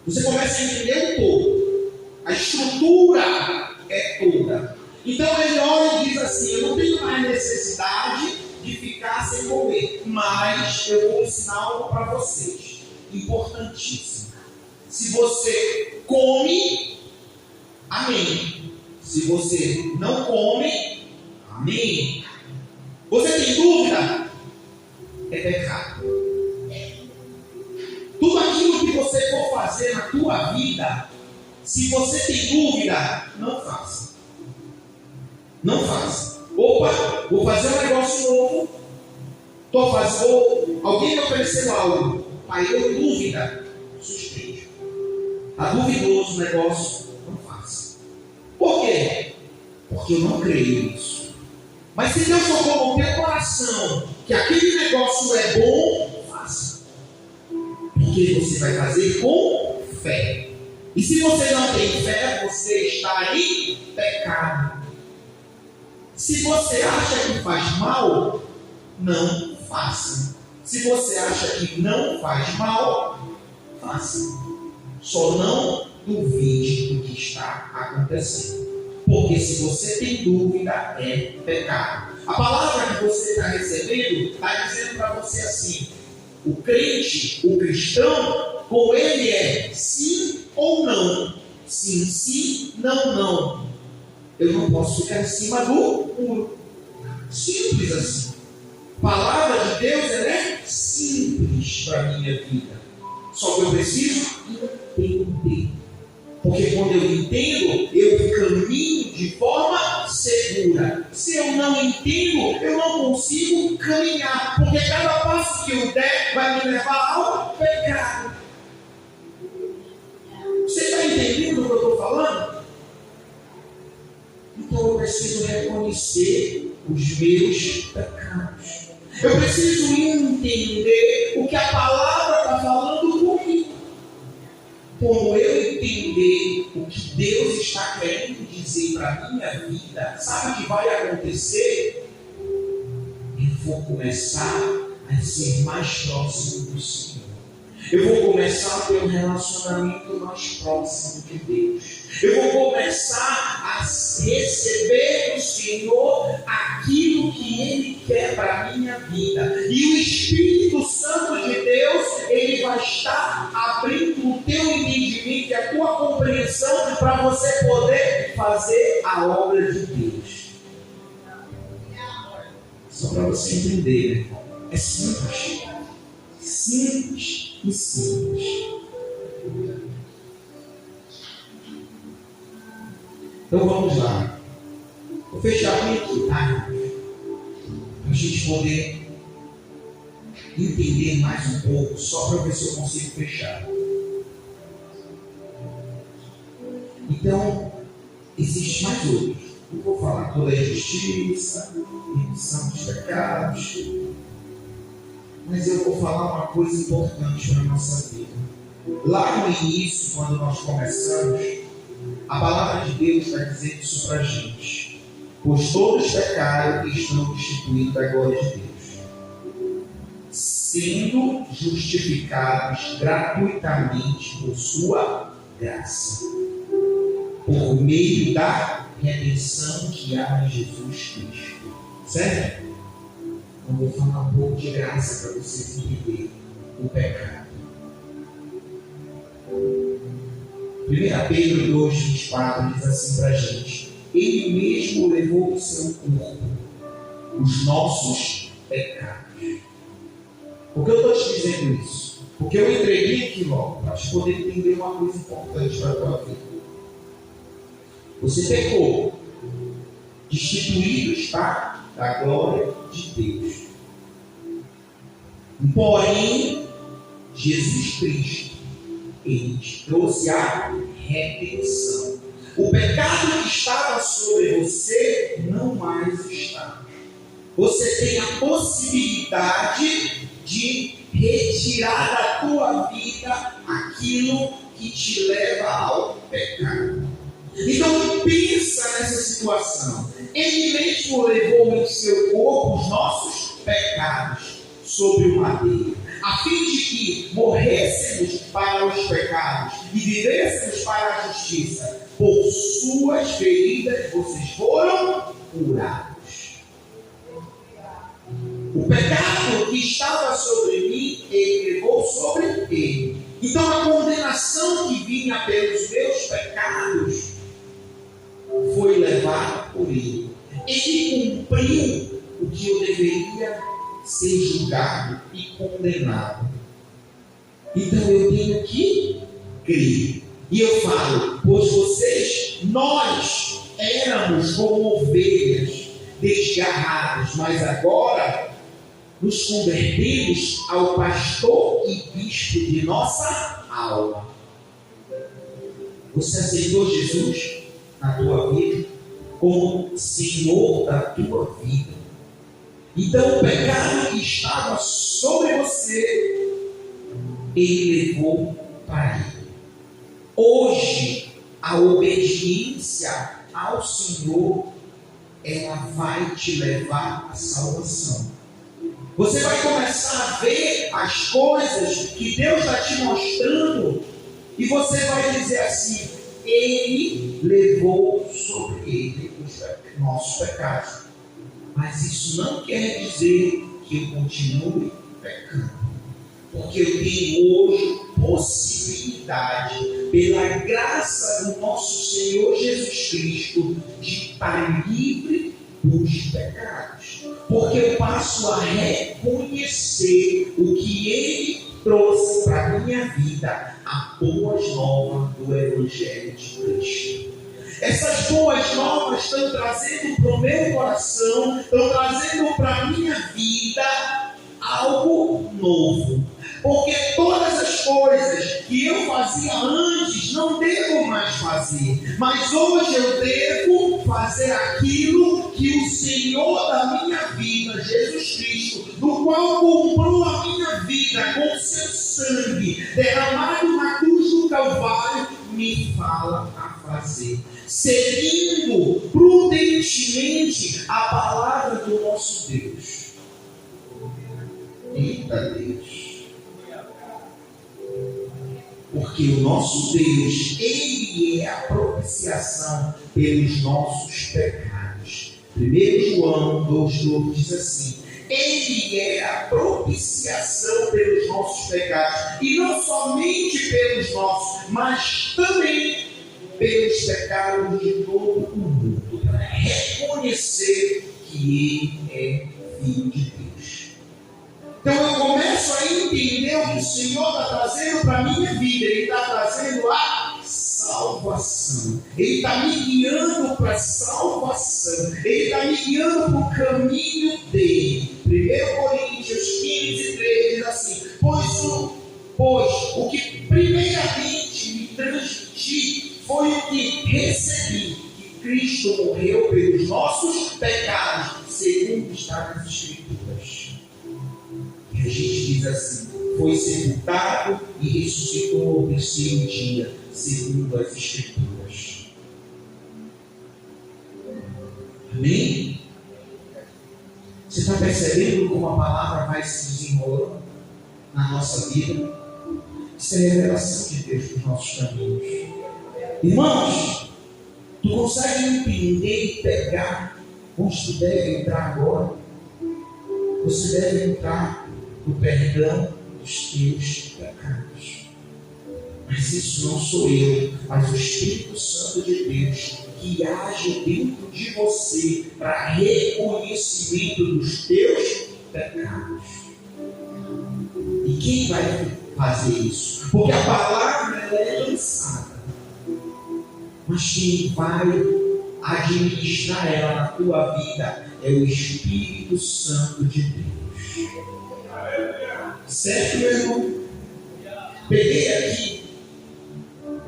Você começa a entender o todo. A estrutura é toda. Então ele olha e diz assim, eu não tenho mais necessidade de ficar sem comer, mas eu vou ensinar algo para vocês, importantíssimo. Se você come, amém. Se você não come, amém. Você tem dúvida? É pecado. Tudo aquilo que você for fazer na tua vida, se você tem dúvida, não faça. Não faça. Opa, vou fazer um negócio novo. Alguém me ofereceu algo. Aí eu dúvida. Suspende. Está duvidoso o negócio? Não faça. Por quê? Porque eu não creio nisso. Mas se Deus tocou no teu coração que aquele negócio é bom, faça. Porque você vai fazer com fé. E se você não tem fé, você está em pecado. Se você acha que faz mal, não faça. Se você acha que não faz mal, faça. Só não duvide do que está acontecendo. Porque se você tem dúvida, é pecado. A palavra que você está recebendo está dizendo para você assim: o crente, o cristão, com ele é sim ou não. Sim, sim, não, não. Eu não posso ficar em cima do muro. Simples assim. A palavra de Deus ela é simples para a minha vida. Só que eu preciso entender. Porque quando eu entendo, eu caminho de forma segura. Se eu não entendo, eu não consigo caminhar. Porque cada passo que eu der vai me levar ao pecado. Você está entendendo o que eu estou falando? Então eu preciso reconhecer os meus pecados. Eu preciso entender o que a palavra está falando comigo. Quando eu entender o que Deus está querendo dizer para a minha vida, sabe o que vai acontecer? Eu vou começar a ser mais próximo do Senhor. Eu vou começar a ter um relacionamento mais próximo de Deus. Eu vou começar a receber do Senhor aquilo que Ele quer para a minha vida. E o Espírito Santo de Deus, Ele vai estar abrindo o teu entendimento e a tua compreensão para você poder fazer a obra de Deus. Só para você entender, né? É simples. Simples e simples. Então vamos lá. Vou fechar bem aqui, tá? Para a gente poder entender mais um pouco, só para ver se eu consigo fechar. Então, existe mais outros. Eu vou falar toda a justiça, remissão dos pecados. Mas eu vou falar uma coisa importante para a nossa vida. Lá no início, quando nós começamos, a palavra de Deus está dizendo isso para a gente. Pois todos pecaram e estão destituídos da glória de Deus, sendo justificados gratuitamente por sua graça, por meio da redenção que há em Jesus Cristo. Certo? Eu vou falar um pouco de graça para vocês entenderem o pecado. 1 Pedro 2,24 diz assim para a gente: Ele mesmo levou no seu corpo os nossos pecados. Por que eu estou te dizendo isso? Porque eu entreguei aqui logo para te poder entender uma coisa importante para a tua vida. Você pecou, destituído está da glória de Deus. Porém, Jesus Cristo, Ele te trouxe a redenção. O pecado que estava sobre você não mais está. Você tem a possibilidade de retirar da tua vida aquilo que te leva ao pecado. Então pensa nessa situação. Ele mesmo levou em seu corpo os nossos pecados sobre o madeiro, a fim de que morrêssemos para os pecados e vivêssemos para a justiça. Por suas feridas vocês foram curados. O pecado que estava sobre mim, Ele levou sobre ele. Então a condenação que vinha pelos meus pecados foi levada por Ele. Ele cumpriu o que eu deveria ser julgado e condenado. Então eu tenho que crer. E eu falo, pois nós éramos como ovelhas desgarradas, mas agora nos convertemos ao pastor e bispo de nossa alma. Você aceitou Jesus na tua vida como Senhor da tua vida. Então o pecado que estava sobre você, ele levou para ele. Hoje, a obediência ao Senhor, ela vai te levar à salvação. Você vai começar a ver as coisas que Deus está te mostrando, e você vai dizer assim: Ele levou sobre ele os nossos pecados. Mas isso não quer dizer que eu continue pecando, porque eu tenho hoje possibilidade, pela graça do nosso Senhor Jesus Cristo, de estar livre dos pecados, porque eu passo a reconhecer o que Ele trouxe para a minha vida, a boas novas do Evangelho de Cristo. Essas boas novas estão trazendo para o meu coração, estão trazendo para a minha vida algo novo. Porque todas as coisas que eu fazia antes não devo mais fazer. Mas hoje eu devo fazer aquilo que o Senhor da minha vida, Jesus Cristo, do qual comprou a minha vida com o seu sangue derramado na cruz do Calvário, me fala a fazer. Seguindo prudentemente a palavra do nosso Deus. Eita Deus. Porque o nosso Deus, Ele é a propiciação pelos nossos pecados. 1 João 2,9 diz assim: Ele é a propiciação pelos nossos pecados. E não somente pelos nossos, mas também pelos pecados de todo o mundo. Para reconhecer que Ele é Filho de Deus. Então eu começo a entender o que o Senhor está trazendo para a minha vida. Ele está trazendo a salvação. Ele está me guiando para a salvação. Ele está me guiando para o caminho dele. 1 Coríntios 15:3 diz assim: Pois o que primeiramente me transmiti foi o que recebi, que Cristo morreu pelos nossos pecados, segundo está nas Escrituras. A gente diz assim: foi sepultado e ressuscitou ao terceiro dia, segundo as Escrituras. Amém? Você está percebendo como a palavra vai se desenrolando na nossa vida? Isso é a revelação de Deus para os nossos caminhos. Irmãos, tu consegue entender e pegar onde tu deve entrar agora? Você deve entrar no perdão dos teus pecados. Mas isso não sou eu, mas o Espírito Santo de Deus que age dentro de você para reconhecimento dos teus pecados. E quem vai fazer isso? Porque a palavra ela é lançada, mas quem vai administrar ela na tua vida é o Espírito Santo de Deus. Certo, meu irmão? Peguei aqui,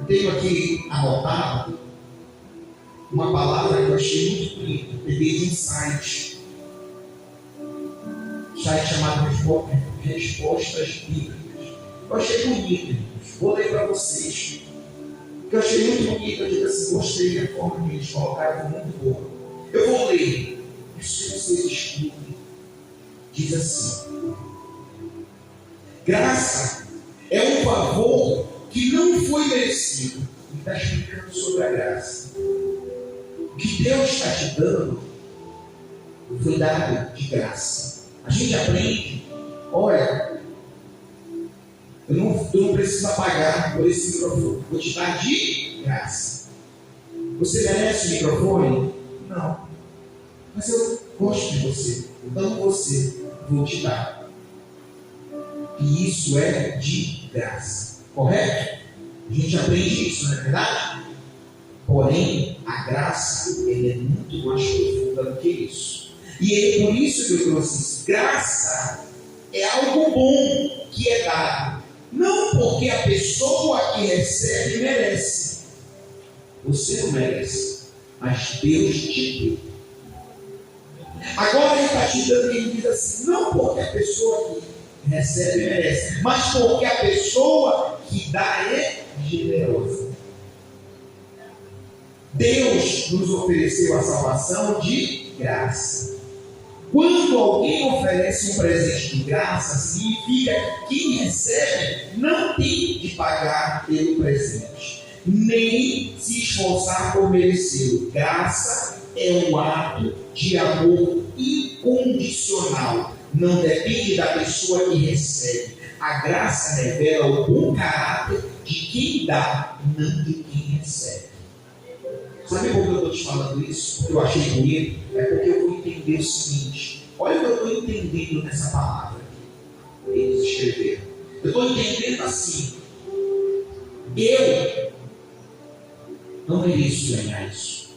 tenho aqui anotado uma palavra que eu achei muito bonita. Peguei de um site chamado Respostas Bíblicas. Eu achei bonito, irmãos. Vou ler para vocês. Que eu achei muito bonito. Eu digo assim: gostei da forma que eles colocaram, muito boa. Eu vou ler. Isso que vocês escutem. Diz assim: graça é um favor que não foi merecido. Ele está explicando sobre a graça. O que Deus está te dando foi dado de graça. A gente aprende: olha, tu não precisa pagar por esse microfone, vou te dar de graça. Você merece o microfone? Não. Mas eu gosto de você, então você, vou te dar. E isso é de graça, correto? A gente aprende isso, não é verdade? Porém, a graça ela é muito mais profunda do que isso. E é por isso que eu trouxe isso. Graça é algo bom que é dado, não porque a pessoa que recebe merece. Você não merece, mas Deus te deu. Agora ele está te dando, ele diz assim: não porque a pessoa recebe, merece. Mas porque a pessoa que dá é generosa. Deus nos ofereceu a salvação de graça. Quando alguém oferece um presente de graça, significa que quem recebe não tem de pagar pelo presente, nem se esforçar por merecê-lo. Graça é um ato de amor incondicional. Não depende da pessoa que recebe. A graça revela o bom caráter de quem dá, não de quem recebe. Sabe por que eu estou te falando isso? Porque eu achei bonito? É porque eu vou entender o seguinte. Olha o que eu estou entendendo nessa palavra que eles escreveram. Eu estou entendendo assim. Eu não mereço ganhar isso.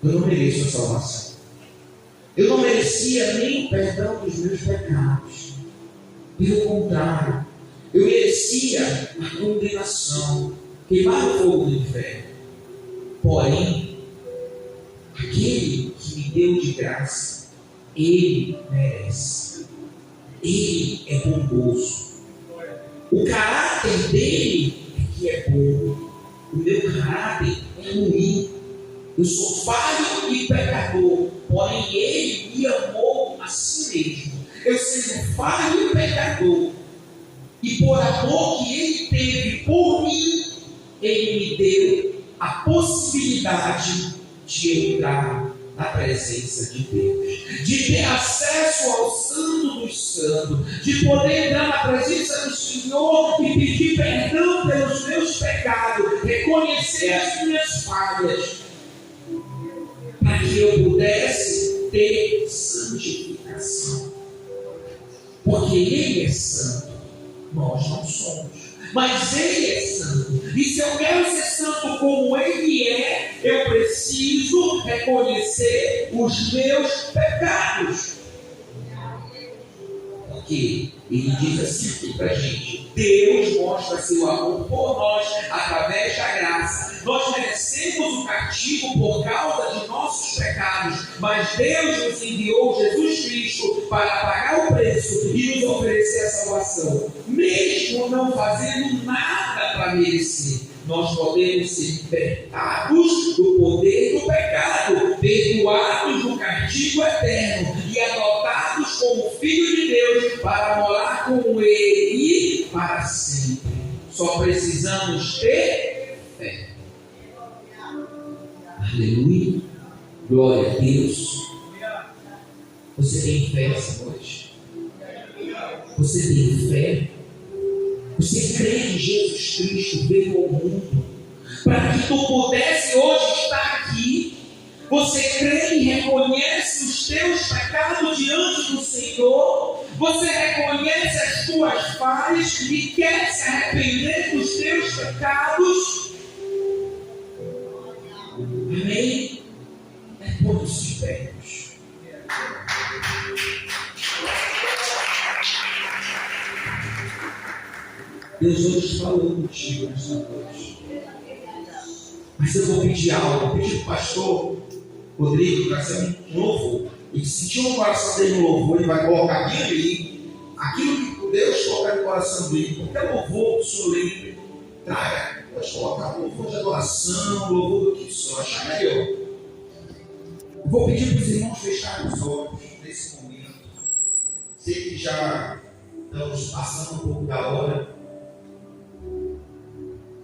Eu não mereço a salvação. Eu não merecia nem o perdão dos meus pecados. Pelo contrário, eu merecia a condenação, queimar o fogo do inferno. Porém, aquele que me deu de graça, ele merece. Ele é bondoso. O caráter dele é que é bom. O meu caráter é ruim. Eu sou falho e pecador. Porém, ele me amou a si mesmo. Eu sendo falho e pecador. E por amor que ele teve por mim, ele me deu a possibilidade de entrar na presença de Deus, de ter acesso ao Santo dos Santos, de poder entrar na presença do Senhor e pedir perdão pelos meus pecados, reconhecer as minhas falhas, para que eu pudesse ter santificação. Porque Ele é santo, nós não somos. Mas Ele é santo. E se eu quero ser santo como Ele é, eu preciso reconhecer os meus pecados. Porque Ele diz assim aqui para a gente: Deus mostra seu amor por nós através da graça. Nós merecemos o castigo por causa de nossos pecados, mas Deus nos enviou Jesus Cristo para pagar o preço e nos oferecer a salvação. Mesmo não fazendo nada para merecer, nós podemos ser libertados do poder do pecado, perdoados do castigo eterno e adotados como filhos de Deus para morar com Ele para sempre. Só precisamos ter fé. Aleluia. Glória a Deus. Você tem fé essa noite? Você tem fé? Você crê que Jesus Cristo veio ao mundo para que tu pudesse hoje estar aqui? Você crê e reconhece os teus pecados diante do Senhor? Você reconhece as tuas falhas e quer se arrepender dos teus pecados? Amém? É por isso de pés. Deus hoje falou contigo nessa noite. Mas eu vou pedir algo. Eu pedi para o pastor Rodrigo trazer um louvor. E se sentir no coração dele um louvor, ele vai colocar bem ali aquilo que Deus colocar no coração dele. Qualquer louvor solene, traga. Pode colocar um louvor de adoração, louvor do que só achar melhor. Eu vou pedir para os irmãos fecharem os olhos nesse momento. Sei que já estamos passando um pouco da hora.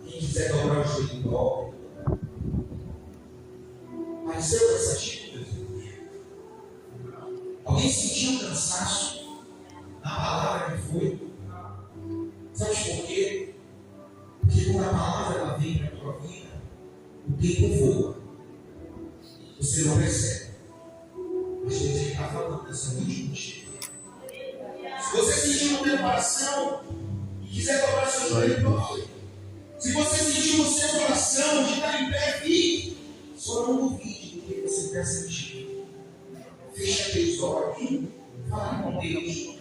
Quem quiser dobrar o joelho, dobre. Pareceu cansativo, Jesus? Alguém sentiu um cansaço na palavra que foi? Sabe por quê? Porque quando a palavra ela vem para a tua vida, o tempo voa. Você não percebe. Mas Deus está falando nessa noite contigo. Se você sentir no teu coração e quiser dobrar seu joelho, dobre. Se você sentir no seu coração de estar em pé, fique. Só não duvide do que você está sentindo. Fecha teus olhos. Fala com Deus.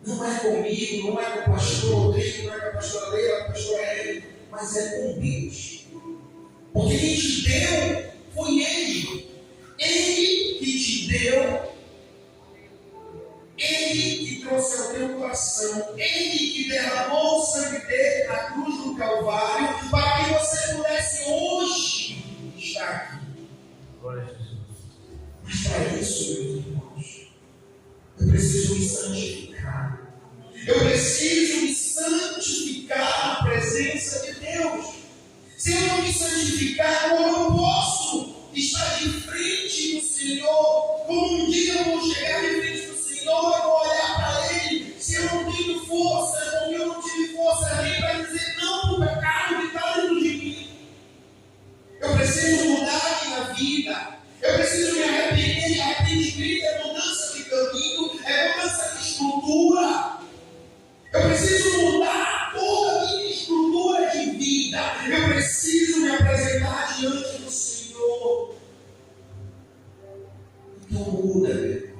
Não é comigo, não é com o pastor Rodrigo, não é com a pastora Leila, com a pastora Érica, mas é com Deus. Porque quem te deu foi Ele. Ele que te deu. Ele que trouxe trouxe ao teu coração. Ele que derramou o sangue dele na cruz do Calvário, para que você pudesse hoje estar aqui. Glória a Jesus. Mas para isso, meus irmãos, eu preciso me santificar. Eu preciso me santificar na presença de Deus. Se eu não me santificar, como eu posso estar de frente do Senhor? Como um dia eu vou chegar de frente do Senhor, eu vou olhar para Ele. Se eu não tenho força, porque eu não tive força nem para dizer não para o pecado que está dentro de mim. Eu preciso mudar a minha vida. Eu preciso me arrepender. Arrependimento é mudança de caminho, é mudança de estrutura. Eu preciso mudar toda a minha estrutura de vida. Eu preciso me apresentar diante do Senhor. Então muda, meu irmão.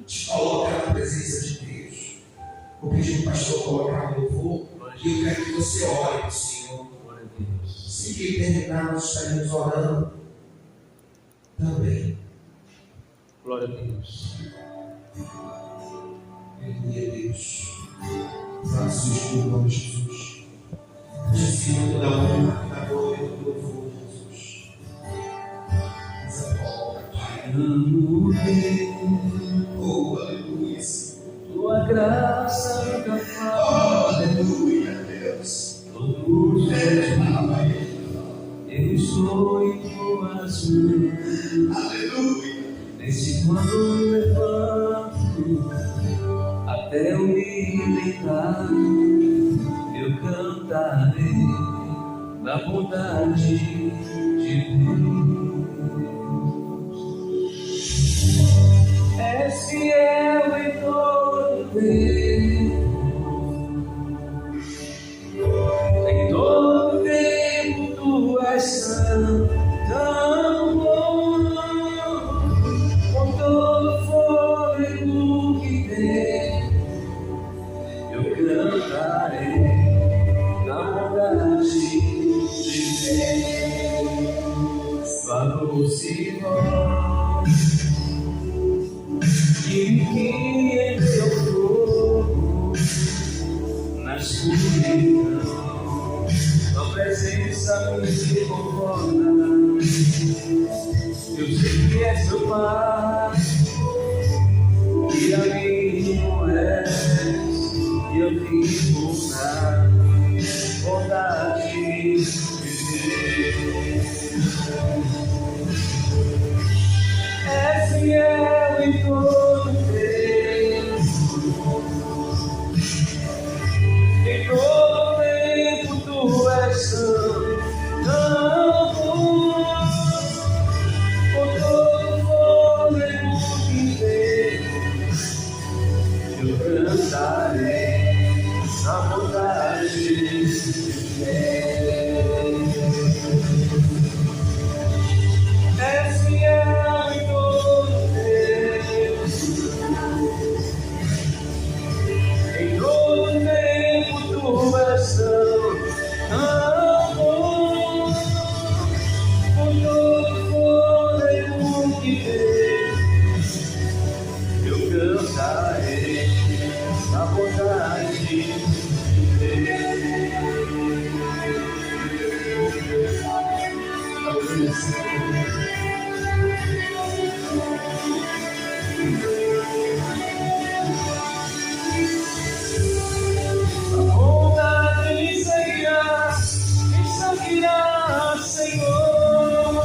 Te coloca na presença de Deus. Vou pedir para o pastor colocar o louvor. E eu quero que você ore para o Senhor. Assim que terminar, nós estaremos orando também. Glória a Deus. Aleluia, Deus. Faça isso no nome de Jesus. Receba toda a honra, toda a glória e todo o louvor, Jesus. Essa palavra, Pai. Oh, aleluia. Tua graça nunca Oh, falta. aleluia, Deus. Todos os eu estou em tuas mãos. Aleluia. Nesse quando me levanto, até eu me deitar, eu cantarei na bondade de Deus. És fiel em todo tempo. Em todo tempo tu és santo, tão bom, com todo fôlego que tem, eu cantarei na bondade de Deus. Falou-se voz que em meu corpo, na escuridão, tua presença me conforta. Eu sei que és meu Pai, e amigo és, e eu vivo na bondade de Deus. És fiel em todo tempo. Em todo tempo tu és santo, tão bom, com todo fôlego que tem, eu cantarei na bondade de Deus. És fiel em todo tempo. Em todo tempo tu és santo, tão bom, com todo fôlego que tem, eu cantarei na bondade de Deus. A bondade me seguirá, Senhor.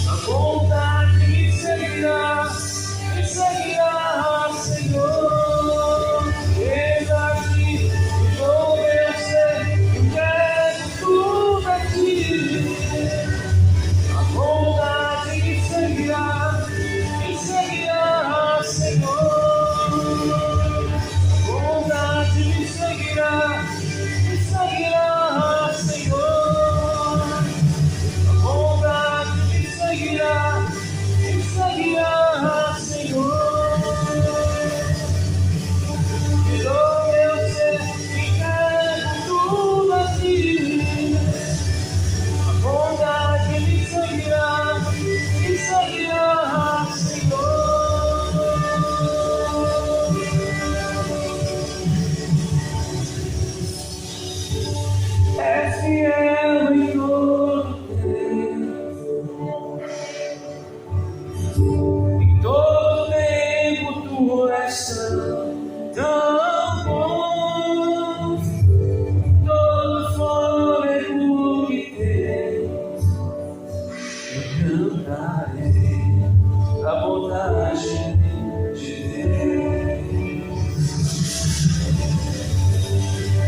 A bondade me seguirá, Senhor. Eis aqui, vou vencer, eu quero tudo a ti. A bondade me seguirá, Senhor. A bondade me seguirá, Senhor. fiel em todo tempo. Em todo tempo tu és tão bom. Todo fôlego que tens, eu cantarei a bondade de Deus.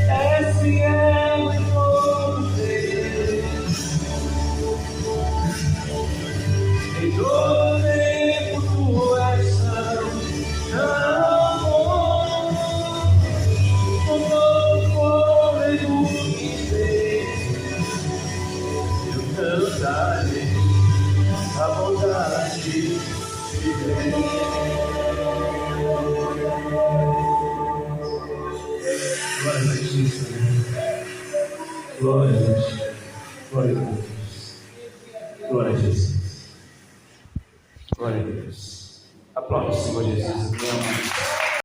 És fiel em todo tempo. Em todo tempo tu és tão bom. Com todo fôlego que tens, eu cantarei a bondade de Deus. Glória a Deus. Glória a Deus. Glória a Deus. Glória a Jesus. Glória a Deus. Aplauda o Senhor Jesus.